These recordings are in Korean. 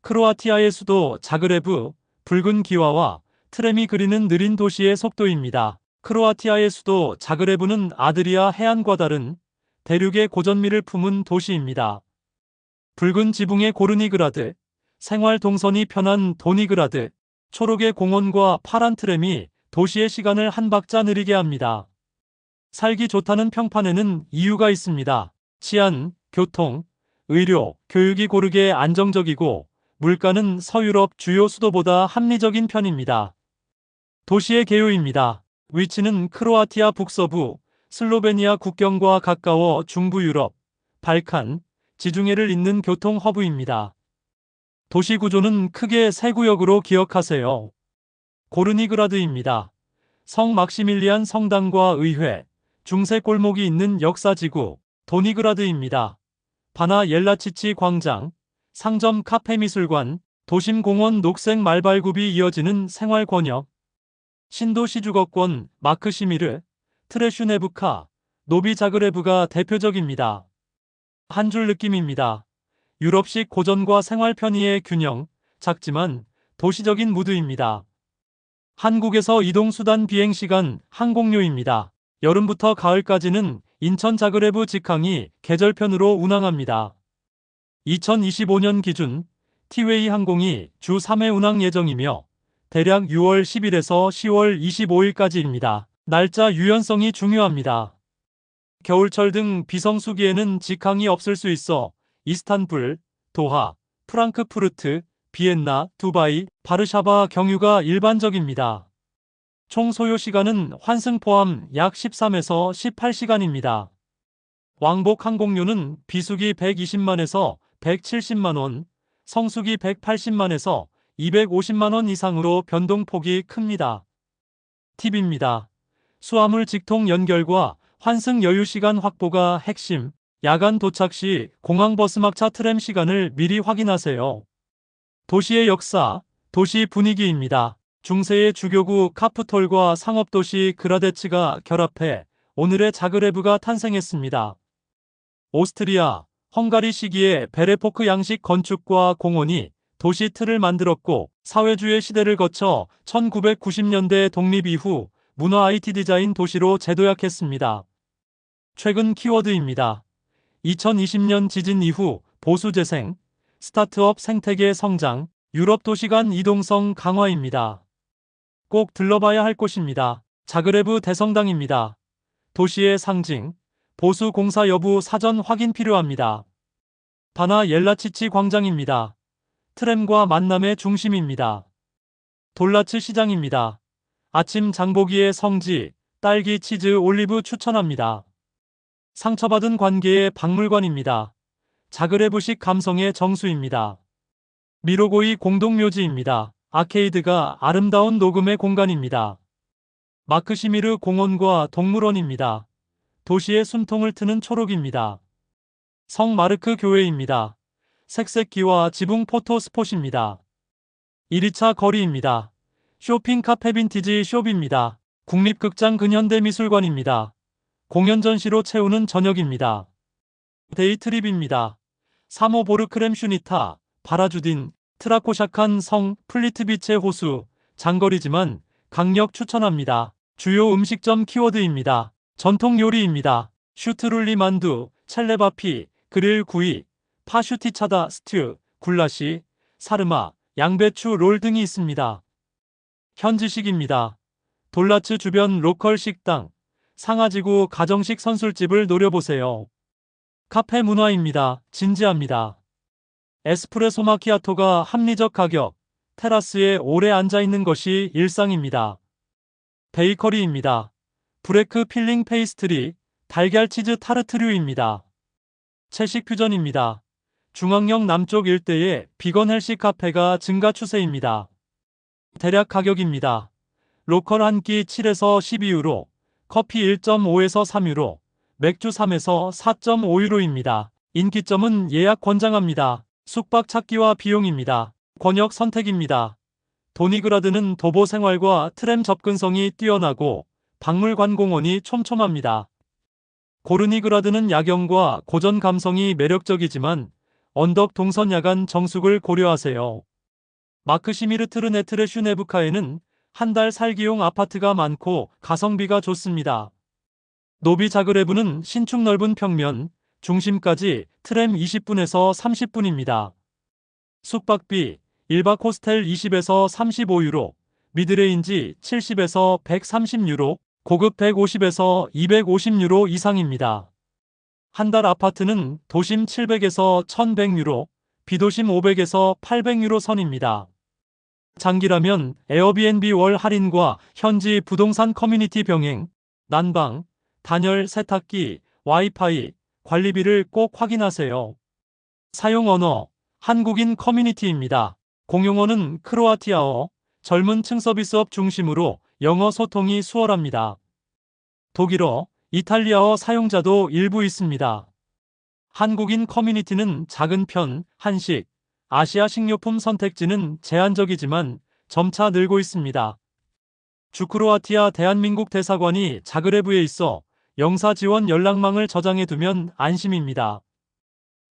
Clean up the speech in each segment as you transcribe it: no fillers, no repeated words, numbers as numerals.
크로아티아의 수도 자그레브, 붉은 기와와 트램이 그리는 느린 도시의 속도입니다. 크로아티아의 수도 자그레브는 아드리아 해안과 다른 대륙의 고전미를 품은 도시입니다. 붉은 지붕의 고르니그라드, 생활 동선이 편한 도니그라드, 초록의 공원과 파란 트램이 도시의 시간을 한 박자 느리게 합니다. 살기 좋다는 평판에는 이유가 있습니다. 치안, 교통, 의료, 교육이 고르게 안정적이고 물가는 서유럽 주요 수도보다 합리적인 편입니다. 도시의 개요입니다. 위치는 크로아티아 북서부, 슬로베니아 국경과 가까워 중부 유럽, 발칸, 지중해를 잇는 교통 허브입니다. 도시 구조는 크게 세 구역으로 기억하세요. 고르니그라드입니다. 성 막시밀리안 성당과 의회, 중세 골목이 있는 역사지구, 도니그라드입니다. 바나 옐라치치 광장, 상점 카페 미술관, 도심 공원 녹색 말발굽이 이어지는 생활 권역, 신도시 주거권, 마크시미르, 트레슈네브카, 노비 자그레브가 대표적입니다. 한 줄 느낌입니다. 유럽식 고전과 생활 편의의 균형, 작지만 도시적인 무드입니다. 한국에서 이동수단 비행시간 항공료입니다. 여름부터 가을까지는 인천 자그레브 직항이 계절편으로 운항합니다. 2025년 기준 티웨이 항공이 주 3회 운항 예정이며 대략 6월 10일에서 10월 25일까지입니다. 날짜 유연성이 중요합니다. 겨울철 등 비성수기에는 직항이 없을 수 있어 이스탄불, 도하, 프랑크푸르트, 비엔나, 두바이, 바르샤바 경유가 일반적입니다. 총 소요 시간은 환승 포함 약 13에서 18시간입니다. 왕복 항공료는 비수기 120만에서 170만원, 성수기 180만에서 250만원 이상으로 변동폭이 큽니다. 팁입니다. 수화물 직통 연결과 환승 여유시간 확보가 핵심. 야간 도착 시 공항 버스막차 트램 시간을 미리 확인하세요. 도시의 역사, 도시 분위기입니다. 중세의 주교구 카프톨과 상업도시 그라데츠가 결합해 오늘의 자그레브가 탄생했습니다. 오스트리아, 헝가리 시기에 베레포크 양식 건축과 공원이 도시 틀을 만들었고 사회주의 시대를 거쳐 1990년대 독립 이후 문화 IT 디자인 도시로 재도약했습니다. 최근 키워드입니다. 2020년 지진 이후 보수 재생, 스타트업 생태계 성장, 유럽 도시 간 이동성 강화입니다. 꼭 들러봐야 할 곳입니다. 자그레브 대성당입니다. 도시의 상징, 보수 공사 여부 사전 확인 필요합니다. 바나 옐라치치 광장입니다. 트램과 만남의 중심입니다. 돌라츠 시장입니다. 아침 장보기의 성지, 딸기 치즈 올리브 추천합니다. 상처받은 관계의 박물관입니다. 자그레브식 감성의 정수입니다. 미로고이 공동묘지입니다. 아케이드가 아름다운 녹음의 공간입니다. 마크시미르 공원과 동물원입니다. 도시의 숨통을 트는 초록입니다. 성 마르크 교회입니다. 색색기와 지붕 포토 스폿입니다. 1위차 거리입니다. 쇼핑 카페 빈티지 숍입니다. 국립극장 근현대미술관입니다. 공연 전시로 채우는 저녁입니다. 데이트립입니다. 사모보르 크렘슈니타, 바라주딘, 트라코샤칸 성, 플리트비체 호수, 장거리지만 강력 추천합니다. 주요 음식점 키워드입니다. 전통 요리입니다. 슈트룰리 만두, 첼레바피, 그릴 구이, 파슈티차다 스튜, 굴라시, 사르마, 양배추 롤 등이 있습니다. 현지식입니다. 돌라츠 주변 로컬 식당, 상하지구 가정식 선술집을 노려보세요. 카페 문화입니다. 진지합니다. 에스프레소 마키아토가 합리적 가격, 테라스에 오래 앉아있는 것이 일상입니다. 베이커리입니다. 브레크 필링 페이스트리, 달걀 치즈 타르트류입니다. 채식 퓨전입니다. 중앙역 남쪽 일대에 비건 헬시 카페가 증가 추세입니다. 대략 가격입니다. 로컬 한 끼 7에서 12유로, 커피 1.5에서 3유로, 맥주 3에서 4.5유로입니다. 인기점은 예약 권장합니다. 숙박 찾기와 비용입니다. 권역 선택입니다. 도니그라드는 도보 생활과 트램 접근성이 뛰어나고 박물관 공원이 촘촘합니다. 고르니그라드는 야경과 고전 감성이 매력적이지만 언덕 동선 야간 정숙을 고려하세요. 마크시미르트르네트레 슈네브카에는 한 달 살기용 아파트가 많고 가성비가 좋습니다. 노비 자그레브는 신축 넓은 평면, 중심까지 트램 20분에서 30분입니다. 숙박비, 1박 호스텔 20에서 35유로, 미드레인지 70에서 130유로, 고급 150에서 250유로 이상입니다. 한 달 아파트는 도심 700에서 1100유로, 비도심 500에서 800유로 선입니다. 장기라면 에어비앤비 월 할인과 현지 부동산 커뮤니티 병행, 난방, 단열 세탁기, 와이파이, 관리비를 꼭 확인하세요. 사용 언어, 한국인 커뮤니티입니다. 공용어는 크로아티아어, 젊은 층 서비스업 중심으로 영어 소통이 수월합니다. 독일어, 이탈리아어 사용자도 일부 있습니다. 한국인 커뮤니티는 작은 편, 한식, 아시아 식료품 선택지는 제한적이지만 점차 늘고 있습니다. 주크로아티아 대한민국 대사관이 자그레브에 있어 영사 지원 연락망을 저장해 두면 안심입니다.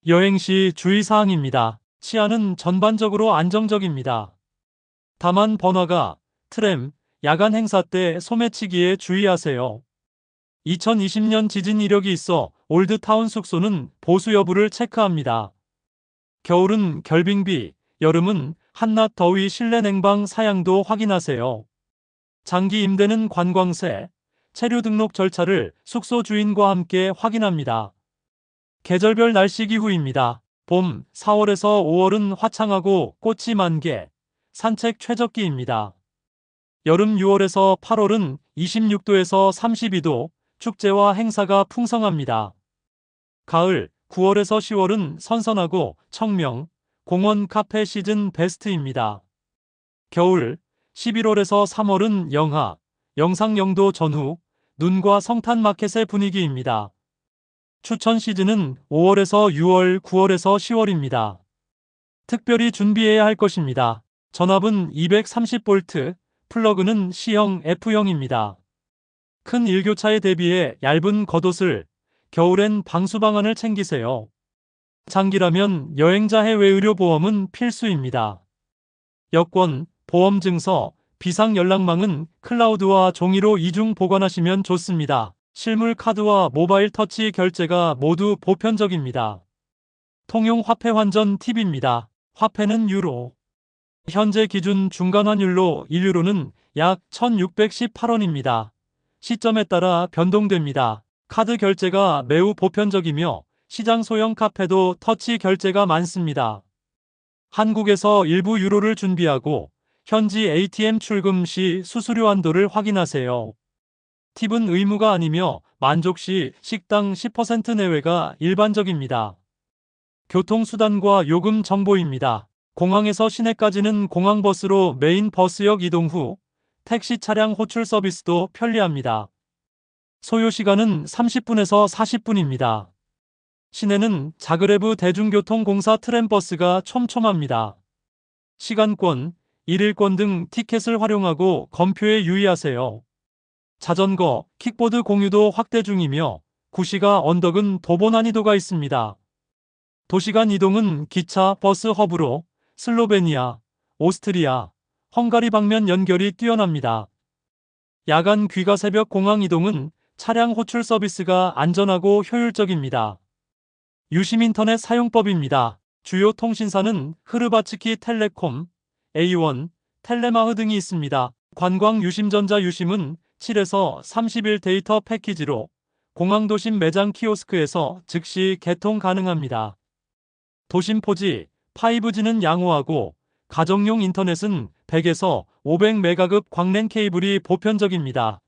여행 시 주의사항입니다. 치안은 전반적으로 안정적입니다. 다만 번화가, 트램, 야간 행사 때 소매치기에 주의하세요. 2020년 지진 이력이 있어 올드타운 숙소는 보수 여부를 체크합니다. 겨울은 결빙비, 여름은 한낮 더위 실내 냉방 사양도 확인하세요. 장기 임대는 관광세, 체류 등록 절차를 숙소 주인과 함께 확인합니다. 계절별 날씨 기후입니다. 봄, 4월에서 5월은 화창하고 꽃이 만개, 산책 최적기입니다. 여름 6월에서 8월은 26도에서 32도, 축제와 행사가 풍성합니다. 가을, 9월에서 10월은 선선하고 청명, 공원 카페 시즌 베스트입니다. 겨울, 11월에서 3월은 영하, 영상 영도 전후, 눈과 성탄 마켓의 분위기입니다. 추천 시즌은 5월에서 6월, 9월에서 10월입니다. 특별히 준비해야 할 것입니다. 전압은 230V, 플러그는 C형, F형입니다. 큰 일교차에 대비해 얇은 겉옷을, 겨울엔 방수방안을 챙기세요. 장기라면 여행자 해외 의료 보험은 필수입니다. 여권, 보험 증서, 비상 연락망은 클라우드와 종이로 이중 보관하시면 좋습니다. 실물 카드와 모바일 터치 결제가 모두 보편적입니다. 통용 화폐 환전 팁입니다. 화폐는 유로. 현재 기준 중간 환율로 1유로는 약 1618원입니다. 시점에 따라 변동됩니다. 카드 결제가 매우 보편적이며 시장 소형 카페도 터치 결제가 많습니다. 한국에서 일부 유로를 준비하고 현지 ATM 출금 시 수수료 한도를 확인하세요. 팁은 의무가 아니며 만족 시 식당 10% 내외가 일반적입니다. 교통수단과 요금 정보입니다. 공항에서 시내까지는 공항버스로 메인 버스역 이동 후 택시 차량 호출 서비스도 편리합니다. 소요시간은 30분에서 40분입니다. 시내는 자그레브 대중교통공사 트램버스가 촘촘합니다. 시간권, 일일권 등 티켓을 활용하고 검표에 유의하세요. 자전거, 킥보드 공유도 확대 중이며 구시가 언덕은 도보 난이도가 있습니다. 도시간 이동은 기차, 버스 허브로 슬로베니아, 오스트리아, 헝가리 방면 연결이 뛰어납니다. 야간 귀가 새벽 공항 이동은 차량 호출 서비스가 안전하고 효율적입니다. 유심 인터넷 사용법입니다. 주요 통신사는 흐르바츠키 텔레콤, A1, 텔레마흐 등이 있습니다. 관광 유심전자 유심은 7에서 30일 데이터 패키지로 공항 도심 매장 키오스크에서 즉시 개통 가능합니다. 도심 4G, 5G는 양호하고 가정용 인터넷은 100에서 500메가급 광랜 케이블이 보편적입니다.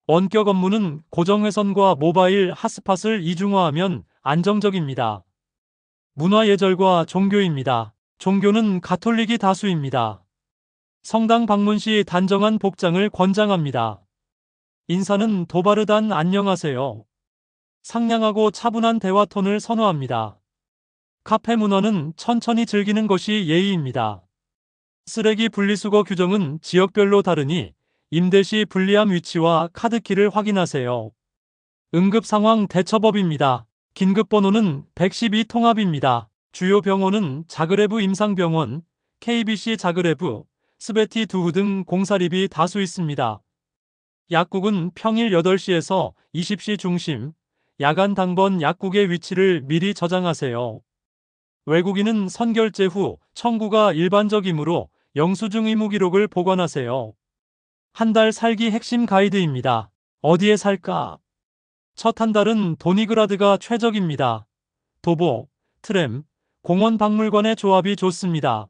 원격 업무는 고정회선과 모바일 핫스팟을 이중화하면 안정적입니다. 문화예절과 종교입니다. 종교는 가톨릭이 다수입니다. 성당 방문 시 단정한 복장을 권장합니다. 인사는 도바르단 안녕하세요. 상냥하고 차분한 대화 톤을 선호합니다. 카페 문화는 천천히 즐기는 것이 예의입니다. 쓰레기 분리수거 규정은 지역별로 다르니 임대 시 불리함 위치와 카드키를 확인하세요. 응급상황 대처법입니다. 긴급번호는 112 통합입니다. 주요 병원은 자그레브 임상병원, KBC 자그레브, 스베티 두후 등 공사립이 다수 있습니다. 약국은 평일 8시에서 20시 중심, 야간 당번 약국의 위치를 미리 저장하세요. 외국인은 선결제 후 청구가 일반적이므로 영수증 의무 기록을 보관하세요. 한 달 살기 핵심 가이드입니다. 어디에 살까? 첫 한 달은 도니그라드가 최적입니다. 도보, 트램, 공원 박물관의 조합이 좋습니다.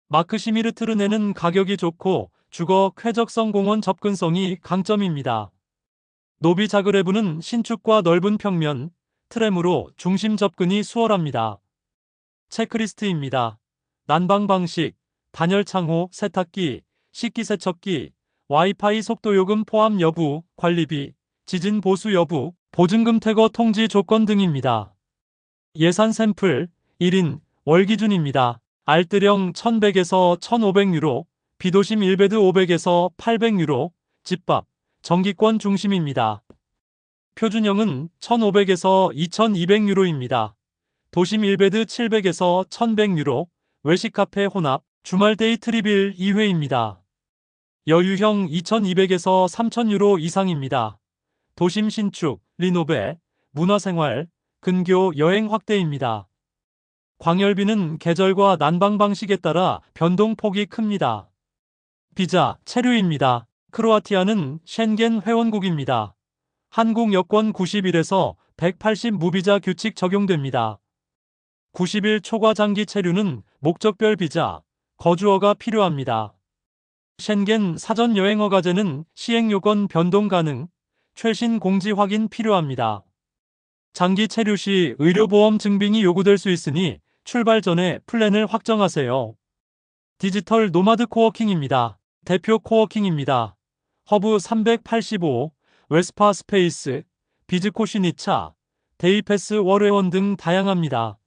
마크시미르트르네는 가격이 좋고 주거 쾌적성 공원 접근성이 강점입니다. 노비 자그레브는 신축과 넓은 평면, 트램으로 중심 접근이 수월합니다. 체크리스트입니다. 난방 방식, 단열 창호, 세탁기, 식기세척기, 와이파이 속도 요금 포함 여부, 관리비, 지진 보수 여부, 보증금 퇴거 통지 조건 등입니다. 예산 샘플 1인 월 기준입니다. 알뜰형 1100에서 1500유로, 비도심 1베드 500에서 800유로, 집밥, 정기권 중심입니다. 표준형은 1500에서 2200유로입니다. 도심 1베드 700에서 1100유로, 외식 카페 혼합, 주말 데이 트립일 2회입니다. 여유형 2200에서 3000유로 이상입니다. 도심 신축, 리노베, 문화생활, 근교 여행 확대입니다. 광열비는 계절과 난방 방식에 따라 변동폭이 큽니다. 비자, 체류입니다. 크로아티아는 쉔겐 회원국입니다. 한국 여권 90일에서 180 무비자 규칙 적용됩니다. 90일 초과 장기 체류는 목적별 비자, 거주어가 필요합니다. 쉔겐 사전 여행 허가제는 시행 요건 변동 가능, 최신 공지 확인 필요합니다. 장기 체류 시 의료보험 증빙이 요구될 수 있으니 출발 전에 플랜을 확정하세요. 디지털 노마드 코워킹입니다. 대표 코워킹입니다. 허브 385, 웨스파 스페이스, 비즈코시니차, 데이패스 월회원 등 다양합니다.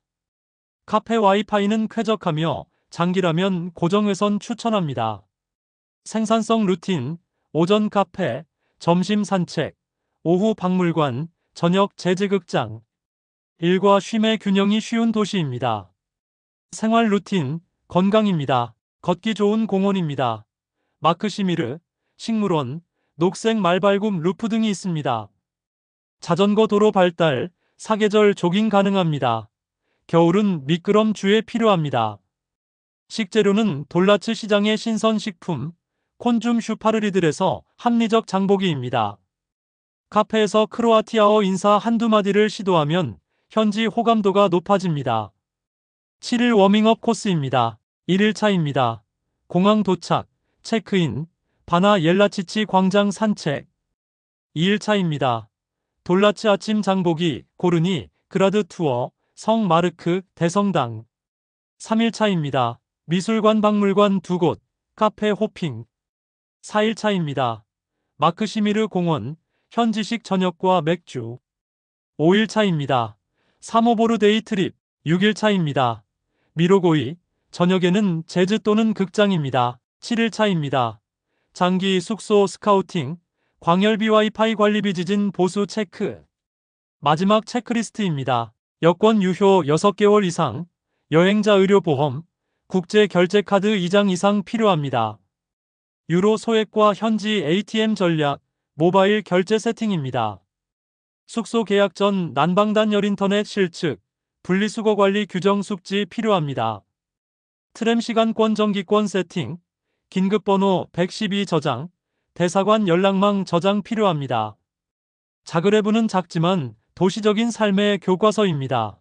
카페 와이파이는 쾌적하며 장기라면 고정회선 추천합니다. 생산성 루틴, 오전 카페, 점심 산책, 오후 박물관, 저녁 재즈극장. 일과 쉼의 균형이 쉬운 도시입니다. 생활 루틴, 건강입니다. 걷기 좋은 공원입니다. 마크시미르, 식물원, 녹색 말발굽 루프 등이 있습니다. 자전거 도로 발달, 사계절 조깅 가능합니다. 겨울은 미끄럼 주의 필요합니다. 식재료는 돌라츠 시장의 신선식품, 콘줌 슈파르리들에서 합리적 장보기입니다. 카페에서 크로아티아어 인사 한두 마디를 시도하면 현지 호감도가 높아집니다. 7일 워밍업 코스입니다. 1일차입니다. 공항 도착, 체크인, 바나 옐라치치 광장 산책. 2일차입니다. 돌라츠 아침 장보기, 고르니, 그라드 투어, 성 마르크, 대성당. 3일차입니다. 미술관 박물관 2곳, 카페 호핑. 4일차입니다. 마크시미르 공원, 현지식 저녁과 맥주. 5일차입니다. 사모보르 데이 트립. 6일차입니다. 미로고이, 저녁에는 재즈 또는 극장입니다. 7일차입니다. 장기 숙소 스카우팅, 광열비 와이파이 관리비 지진 보수 체크. 마지막 체크리스트입니다. 여권 유효 6개월 이상, 여행자 의료보험, 국제 결제카드 2장 이상 필요합니다. 유로 소액과 현지 ATM 전략, 모바일 결제 세팅입니다. 숙소 계약 전 난방단열 인터넷 실측, 분리수거 관리 규정 숙지 필요합니다. 트램 시간권 정기권 세팅, 긴급번호 112 저장, 대사관 연락망 저장 필요합니다. 자그레브는 작지만 도시적인 삶의 교과서입니다.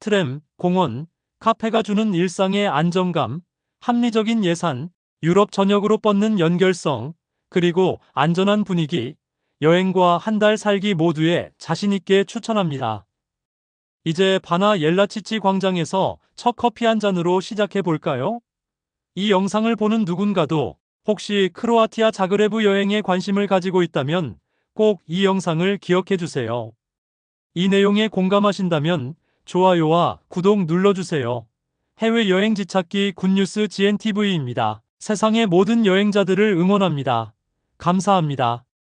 트램, 공원, 카페가 주는 일상의 안정감, 합리적인 예산, 유럽 전역으로 뻗는 연결성, 그리고 안전한 분위기, 여행과 한 달 살기 모두에 자신있게 추천합니다. 이제 바나 옐라치치 광장에서 첫 커피 한 잔으로 시작해 볼까요? 이 영상을 보는 누군가도 혹시 크로아티아 자그레브 여행에 관심을 가지고 있다면 꼭 이 영상을 기억해 주세요. 이 내용에 공감하신다면 좋아요와 구독 눌러주세요. 해외여행 지찾기 굿뉴스 GNTV입니다. 세상의 모든 여행자들을 응원합니다. 감사합니다.